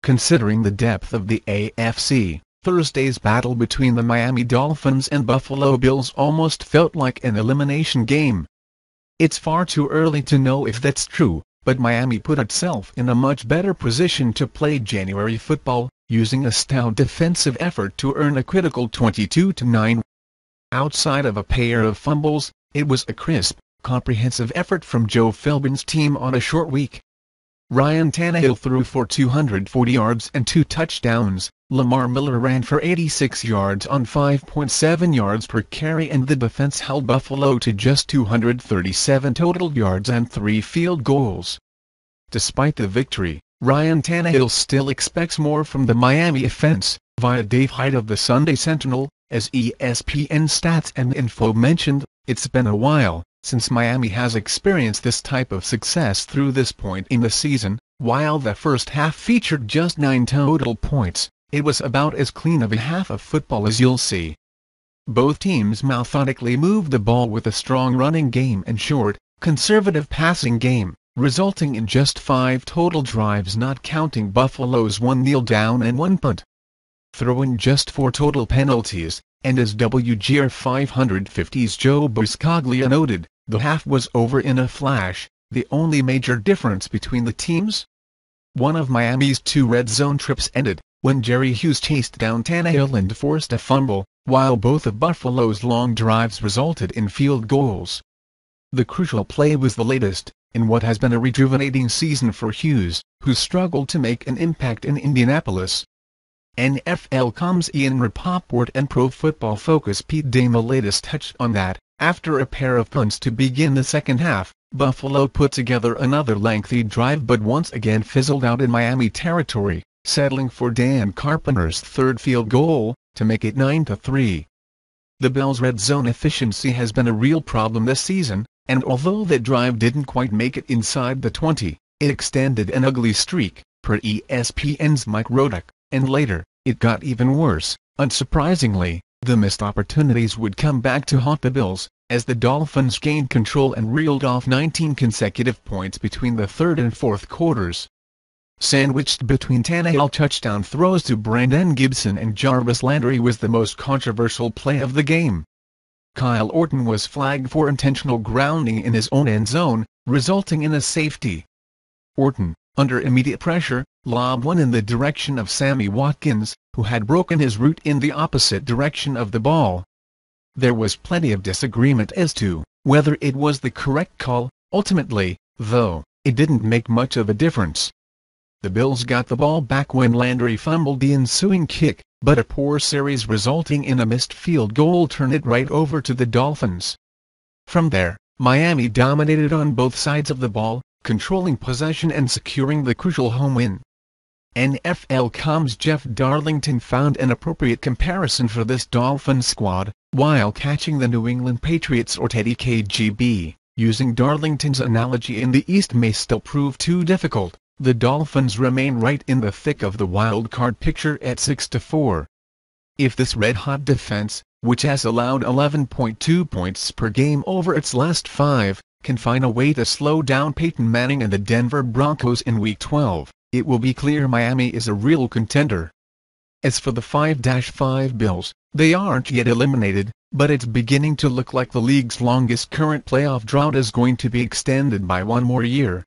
considering the depth of the AFC. Thursday's battle between the Miami Dolphins and Buffalo Bills almost felt like an elimination game. It's far too early to know if that's true, but Miami put itself in a much better position to play January football, using a stout defensive effort to earn a critical 22-9. Outside of a pair of fumbles, it was a crisp, comprehensive effort from Joe Philbin's team on a short week. Ryan Tannehill threw for 240 yards and 2 touchdowns, Lamar Miller ran for 86 yards on 5.7 yards per carry, and the defense held Buffalo to just 237 total yards and 3 field goals. Despite the victory, Ryan Tannehill still expects more from the Miami offense, via Dave Hyde of the Sun Sentinel. As ESPN Stats Info mentioned, it's been a while since Miami has experienced this type of success through this point in the season. While the first half featured just 9 total points, it was about as clean of a half of football as you'll see. Both teams methodically moved the ball with a strong running game and short, conservative passing game, resulting in just 5 total drives, not counting Buffalo's 1 kneel down and 1 punt. Throw in just 4 total penalties, and as WGR 550's Joe Buscaglia noted, the half was over in a flash. The only major difference between the teams? One of Miami's 2 red zone trips ended when Jerry Hughes chased down Tannehill and forced a fumble, while both of Buffalo's long drives resulted in field goals. The crucial play was the latest in what has been a rejuvenating season for Hughes, who struggled to make an impact in Indianapolis. NFL.com's Ian Rapoport and Pro Football Focus Pete Dame the latest touched on that. After a pair of punts to begin the second half, Buffalo put together another lengthy drive but once again fizzled out in Miami territory, settling for Dan Carpenter's 3rd field goal to make it 9-3. The Bills' red zone efficiency has been a real problem this season, and although that drive didn't quite make it inside the 20, it extended an ugly streak, per ESPN's Mike Rodak, and later, it got even worse. Unsurprisingly, the missed opportunities would come back to haunt the Bills, as the Dolphins gained control and reeled off 19 consecutive points between the 3rd and 4th quarters. Sandwiched between Tannehill touchdown throws to Brandon Gibson and Jarvis Landry was the most controversial play of the game. Kyle Orton was flagged for intentional grounding in his own end zone, resulting in a safety. Orton, under immediate pressure, lobbed one in the direction of Sammy Watkins, who had broken his route in the opposite direction of the ball. There was plenty of disagreement as to whether it was the correct call. Ultimately, though, it didn't make much of a difference. The Bills got the ball back when Landry fumbled the ensuing kick, but a poor series resulting in a missed field goal turned it right over to the Dolphins. From there, Miami dominated on both sides of the ball, controlling possession and securing the crucial home win. NFL.com's Jeff Darlington found an appropriate comparison for this Dolphins squad, while catching the New England Patriots or Teddy KGB. Using Darlington's analogy, in the East may still prove too difficult, the Dolphins remain right in the thick of the wild card picture at 6-4. If this red-hot defense, which has allowed 11.2 points per game over its last 5, can find a way to slow down Peyton Manning and the Denver Broncos in Week 12, it will be clear Miami is a real contender. As for the 5-5 Bills, they aren't yet eliminated, but it's beginning to look like the league's longest current playoff drought is going to be extended by 1 more year.